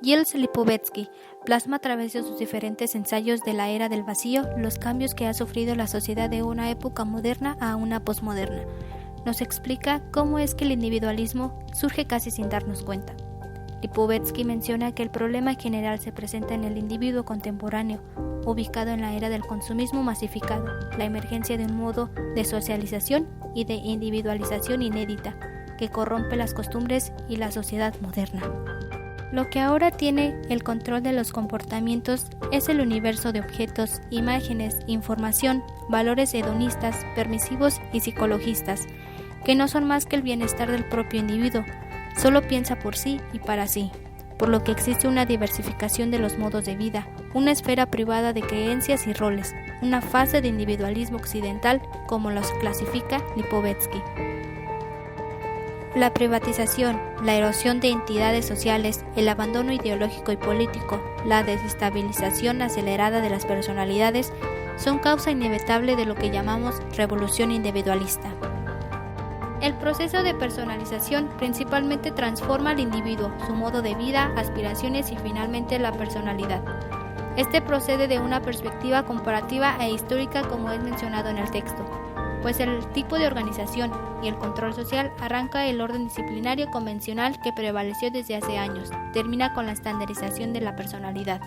Gilles Lipovetsky plasma a través de sus diferentes ensayos de la era del vacío los cambios que ha sufrido la sociedad de una época moderna a una posmoderna. Nos explica cómo es que el individualismo surge casi sin darnos cuenta. Lipovetsky menciona que el problema general se presenta en el individuo contemporáneo, ubicado en la era del consumismo masificado, la emergencia de un modo de socialización y de individualización inédita, que corrompe las costumbres y la sociedad moderna. Lo que ahora tiene el control de los comportamientos es el universo de objetos, imágenes, información, valores hedonistas, permisivos y psicologistas, que no son más que el bienestar del propio individuo, solo piensa por sí y para sí, por lo que existe una diversificación de los modos de vida, una esfera privada de creencias y roles, una fase de individualismo occidental como los clasifica Lipovetsky. La privatización, la erosión de entidades sociales, el abandono ideológico y político, la desestabilización acelerada de las personalidades son causa inevitable de lo que llamamos revolución individualista. El proceso de personalización principalmente transforma al individuo, su modo de vida, aspiraciones y finalmente la personalidad. Este procede de una perspectiva comparativa e histórica como es mencionado en el texto, pues el tipo de organización y el control social arranca el orden disciplinario convencional que prevaleció desde hace años, termina con la estandarización de la personalidad.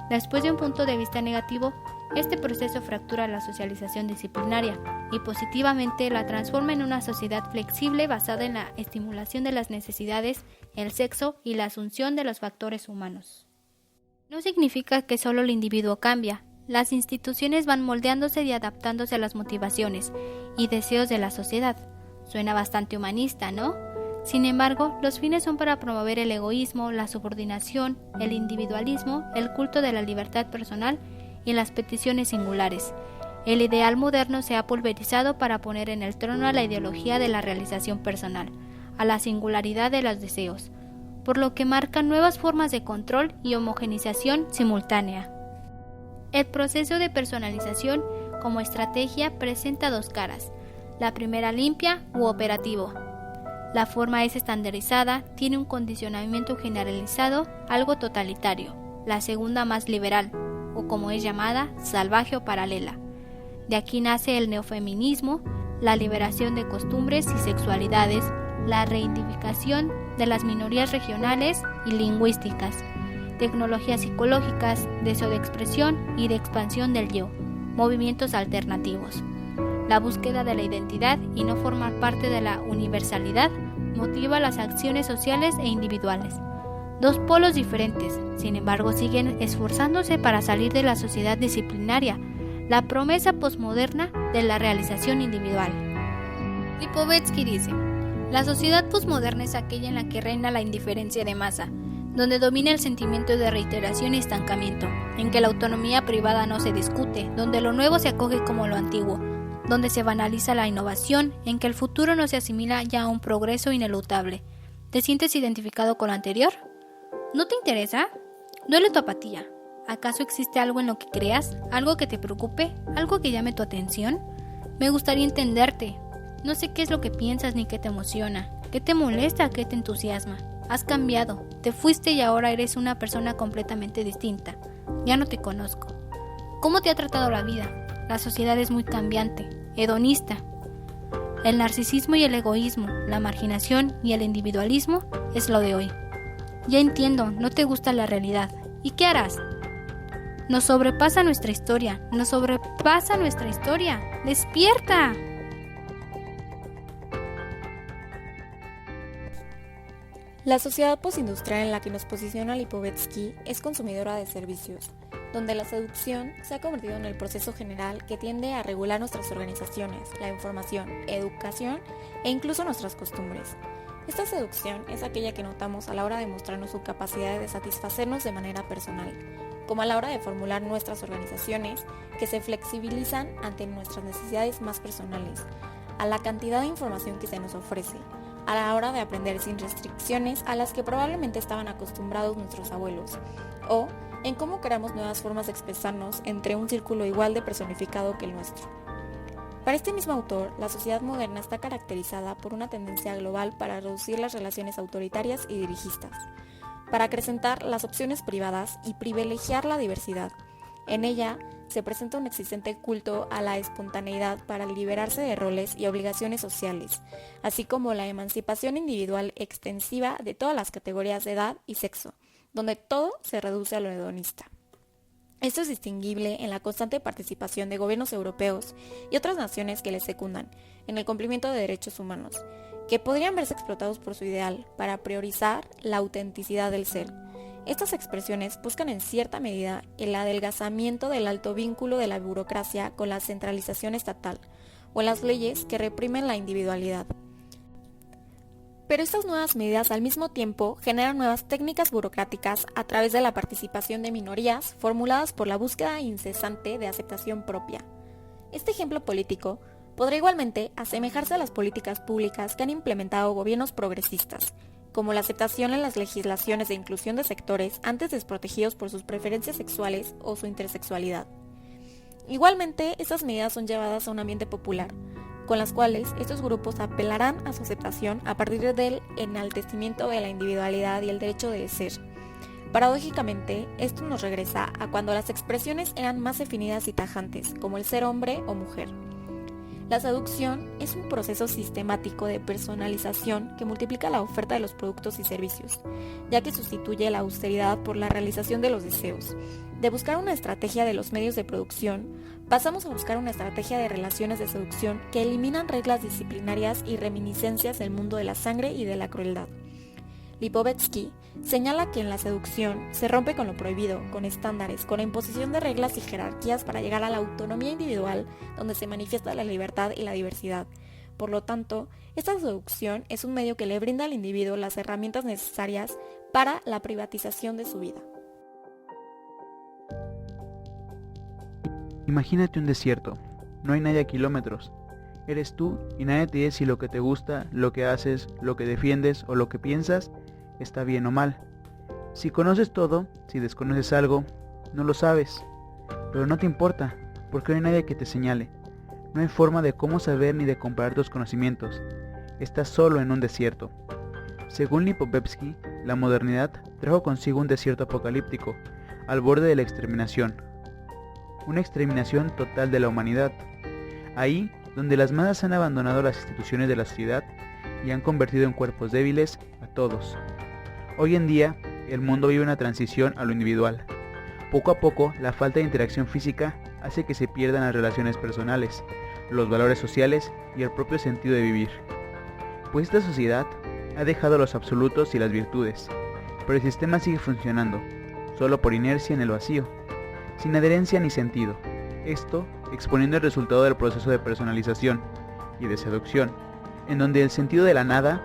Después de un punto de vista negativo, este proceso fractura la socialización disciplinaria y positivamente la transforma en una sociedad flexible basada en la estimulación de las necesidades, el sexo y la asunción de los factores humanos. No significa que solo el individuo cambia. Las instituciones van moldeándose y adaptándose a las motivaciones y deseos de la sociedad. Suena bastante humanista, ¿no? Sin embargo, los fines son para promover el egoísmo, la subordinación, el individualismo, el culto de la libertad personal y las peticiones singulares. El ideal moderno se ha pulverizado para poner en el trono a la ideología de la realización personal, a la singularidad de los deseos, por lo que marca nuevas formas de control y homogenización simultánea. El proceso de personalización como estrategia presenta dos caras, la primera limpia u operativo. La forma es estandarizada, tiene un condicionamiento generalizado, algo totalitario. La segunda más liberal, o como es llamada, salvaje o paralela. De aquí nace el neofeminismo, la liberación de costumbres y sexualidades, la reivindicación de las minorías regionales y lingüísticas, tecnologías psicológicas, deseo de expresión y de expansión del yo, movimientos alternativos. La búsqueda de la identidad y no formar parte de la universalidad motiva las acciones sociales e individuales. Dos polos diferentes, sin embargo, siguen esforzándose para salir de la sociedad disciplinaria, la promesa posmoderna de la realización individual. Lipovetsky dice, la sociedad posmoderna es aquella en la que reina la indiferencia de masa, donde domina el sentimiento de reiteración y estancamiento, en que la autonomía privada no se discute, donde lo nuevo se acoge como lo antiguo, donde se banaliza la innovación, en que el futuro no se asimila ya a un progreso inelutable. ¿Te sientes identificado con lo anterior? ¿No te interesa? ¿Duele tu apatía? ¿Acaso existe algo en lo que creas? ¿Algo que te preocupe? ¿Algo que llame tu atención? Me gustaría entenderte. No sé qué es lo que piensas ni qué te emociona. ¿Qué te molesta? ¿Qué te entusiasma? Has cambiado. Te fuiste y ahora eres una persona completamente distinta. Ya no te conozco. ¿Cómo te ha tratado la vida? La sociedad es muy cambiante, hedonista. El narcisismo y el egoísmo, la marginación y el individualismo es lo de hoy. Ya entiendo, no te gusta la realidad. ¿Y qué harás? Nos sobrepasa nuestra historia, ¡Despierta! La sociedad postindustrial en la que nos posiciona Lipovetsky es consumidora de servicios, donde la seducción se ha convertido en el proceso general que tiende a regular nuestras organizaciones, la información, educación e incluso nuestras costumbres. Esta seducción es aquella que notamos a la hora de mostrarnos su capacidad de satisfacernos de manera personal, como a la hora de formular nuestras organizaciones que se flexibilizan ante nuestras necesidades más personales, a la cantidad de información que se nos ofrece, a la hora de aprender sin restricciones a las que probablemente estaban acostumbrados nuestros abuelos, o en cómo creamos nuevas formas de expresarnos entre un círculo igual de personificado que el nuestro. Para este mismo autor, la sociedad moderna está caracterizada por una tendencia global para reducir las relaciones autoritarias y dirigistas, para acrecentar las opciones privadas y privilegiar la diversidad. En ella se presenta un existente culto a la espontaneidad para liberarse de roles y obligaciones sociales, así como la emancipación individual extensiva de todas las categorías de edad y sexo, donde todo se reduce a lo hedonista. Esto es distinguible en la constante participación de gobiernos europeos y otras naciones que les secundan en el cumplimiento de derechos humanos, que podrían verse explotados por su ideal para priorizar la autenticidad del ser. Estas expresiones buscan en cierta medida el adelgazamiento del alto vínculo de la burocracia con la centralización estatal o las leyes que reprimen la individualidad. Pero estas nuevas medidas al mismo tiempo generan nuevas técnicas burocráticas a través de la participación de minorías formuladas por la búsqueda incesante de aceptación propia. Este ejemplo político podría igualmente asemejarse a las políticas públicas que han implementado gobiernos progresistas, como la aceptación en las legislaciones de inclusión de sectores antes desprotegidos por sus preferencias sexuales o su intersexualidad. Igualmente, estas medidas son llevadas a un ambiente popular, con las cuales estos grupos apelarán a su aceptación a partir del enaltecimiento de la individualidad y el derecho de ser. Paradójicamente, esto nos regresa a cuando las expresiones eran más definidas y tajantes, como el ser hombre o mujer. La seducción es un proceso sistemático de personalización que multiplica la oferta de los productos y servicios, ya que sustituye la austeridad por la realización de los deseos. De buscar una estrategia de los medios de producción, pasamos a buscar una estrategia de relaciones de seducción que eliminan reglas disciplinarias y reminiscencias del mundo de la sangre y de la crueldad. Lipovetsky señala que en la seducción se rompe con lo prohibido, con estándares, con la imposición de reglas y jerarquías para llegar a la autonomía individual donde se manifiesta la libertad y la diversidad. Por lo tanto, esta seducción es un medio que le brinda al individuo las herramientas necesarias para la privatización de su vida. Imagínate un desierto, no hay nadie a kilómetros. Eres tú y nadie te dice si lo que te gusta, lo que haces, lo que defiendes o lo que piensas está bien o mal. Si conoces todo, si desconoces algo, no lo sabes. Pero no te importa, porque no hay nadie que te señale. No hay forma de cómo saber ni de comparar tus conocimientos. Estás solo en un desierto. Según Lipovetsky, la modernidad trajo consigo un desierto apocalíptico, al borde de la exterminación. Una exterminación total de la humanidad. Ahí, donde las masas han abandonado las instituciones de la sociedad y han convertido en cuerpos débiles a todos. Hoy en día, el mundo vive una transición a lo individual. Poco a poco, la falta de interacción física hace que se pierdan las relaciones personales, los valores sociales y el propio sentido de vivir. Pues esta sociedad ha dejado los absolutos y las virtudes, pero el sistema sigue funcionando, solo por inercia en el vacío, sin adherencia ni sentido. Esto exponiendo el resultado del proceso de personalización y de seducción, en donde el sentido de la nada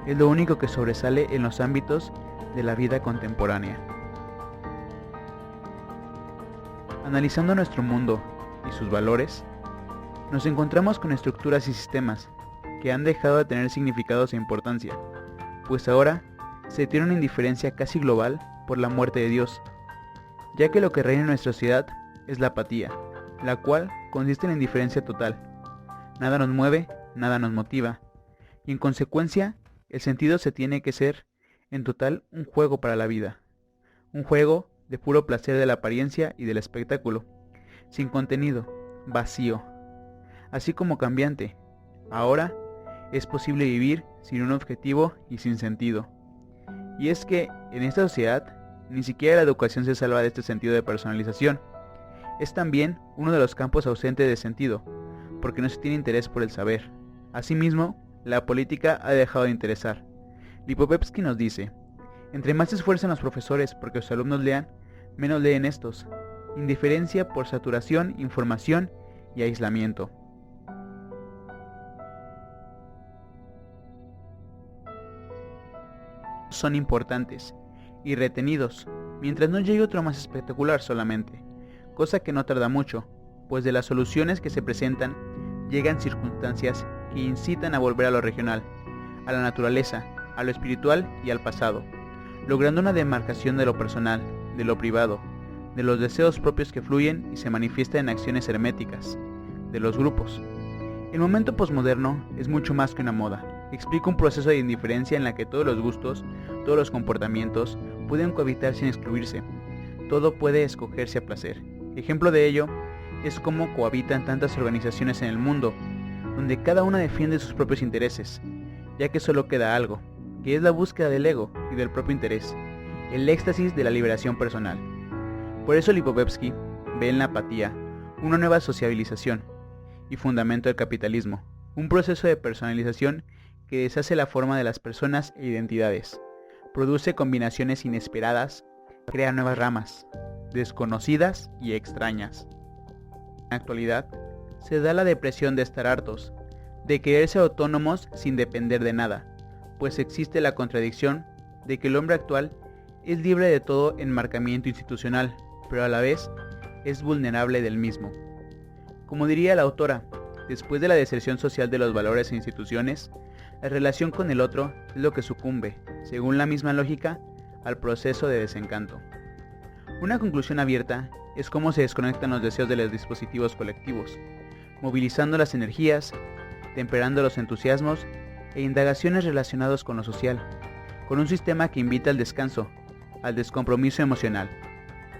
es lo único que sobresale en los ámbitos de la vida contemporánea. Analizando nuestro mundo y sus valores, nos encontramos con estructuras y sistemas que han dejado de tener significados e importancia, pues ahora se tiene una indiferencia casi global por la muerte de Dios, ya que lo que reina en nuestra sociedad es la apatía, la cual consiste en la indiferencia total. Nada nos mueve, nada nos motiva, y en consecuencia, el sentido se tiene que ser, en total, un juego para la vida. Un juego de puro placer de la apariencia y del espectáculo, sin contenido, vacío, así como cambiante. Ahora, es posible vivir sin un objetivo y sin sentido. Y es que, en esta sociedad, ni siquiera la educación se salva de este sentido de personalización. Es también uno de los campos ausentes de sentido, porque no se tiene interés por el saber. Asimismo, la política ha dejado de interesar. Lipovetsky nos dice, entre más se esfuerzan los profesores porque sus alumnos lean, menos leen estos. Indiferencia por saturación, información y aislamiento. Son importantes y retenidos, mientras no llegue otro más espectacular solamente, cosa que no tarda mucho, pues de las soluciones que se presentan llegan circunstancias que incitan a volver a lo regional, a la naturaleza, a lo espiritual y al pasado, logrando una demarcación de lo personal, de lo privado, de los deseos propios que fluyen y se manifiestan en acciones herméticas, de los grupos. El momento posmoderno es mucho más que una moda, explica un proceso de indiferencia en la que todos los gustos todos los comportamientos pueden cohabitar sin excluirse. Todo puede escogerse a placer. Ejemplo de ello es cómo cohabitan tantas organizaciones en el mundo, donde cada una defiende sus propios intereses, ya que solo queda algo, que es la búsqueda del ego y del propio interés, el éxtasis de la liberación personal. Por eso Lipovetsky ve en la apatía una nueva sociabilización y fundamento del capitalismo, un proceso de personalización que deshace la forma de las personas e identidades, produce combinaciones inesperadas, crea nuevas ramas, desconocidas y extrañas. En la actualidad, se da la depresión de estar hartos, de querer ser autónomos sin depender de nada, pues existe la contradicción de que el hombre actual es libre de todo enmarcamiento institucional, pero a la vez es vulnerable del mismo. Como diría la autora, después de la deserción social de los valores e instituciones, la relación con el otro es lo que sucumbe, según la misma lógica, al proceso de desencanto. Una conclusión abierta es cómo se desconectan los deseos de los dispositivos colectivos, movilizando las energías, temperando los entusiasmos e indagaciones relacionados con lo social, con un sistema que invita al descanso, al descompromiso emocional.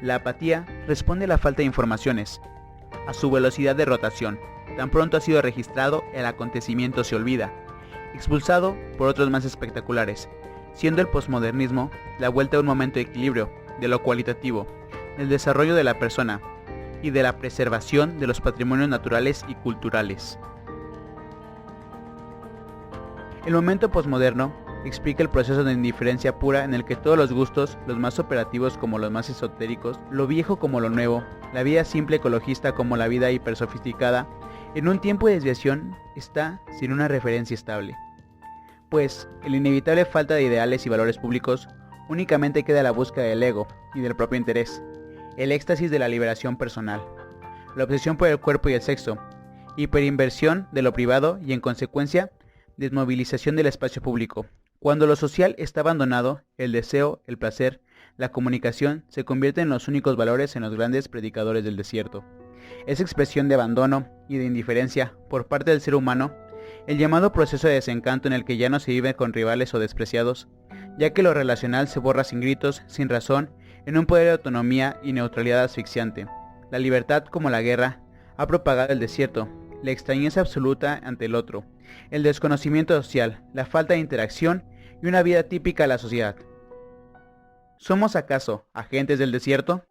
La apatía responde a la falta de informaciones, a su velocidad de rotación. Tan pronto ha sido registrado, el acontecimiento se olvida, expulsado por otros más espectaculares, siendo el posmodernismo la vuelta a un momento de equilibrio, de lo cualitativo, del desarrollo de la persona y de la preservación de los patrimonios naturales y culturales. El momento posmoderno explica el proceso de indiferencia pura en el que todos los gustos, los más operativos como los más esotéricos, lo viejo como lo nuevo, la vida simple ecologista como la vida hipersofisticada, en un tiempo de desviación está sin una referencia estable. Pues, en la inevitable falta de ideales y valores públicos, únicamente queda la búsqueda del ego y del propio interés, el éxtasis de la liberación personal, la obsesión por el cuerpo y el sexo, hiperinversión de lo privado y, en consecuencia, desmovilización del espacio público. Cuando lo social está abandonado, el deseo, el placer, la comunicación se convierten en los únicos valores en los grandes predicadores del desierto. Esa expresión de abandono y de indiferencia por parte del ser humano, el llamado proceso de desencanto en el que ya no se vive con rivales o despreciados, ya que lo relacional se borra sin gritos, sin razón, en un poder de autonomía y neutralidad asfixiante. La libertad, como la guerra, ha propagado el desierto, la extrañeza absoluta ante el otro, el desconocimiento social, la falta de interacción y una vida típica de la sociedad. ¿Somos acaso agentes del desierto?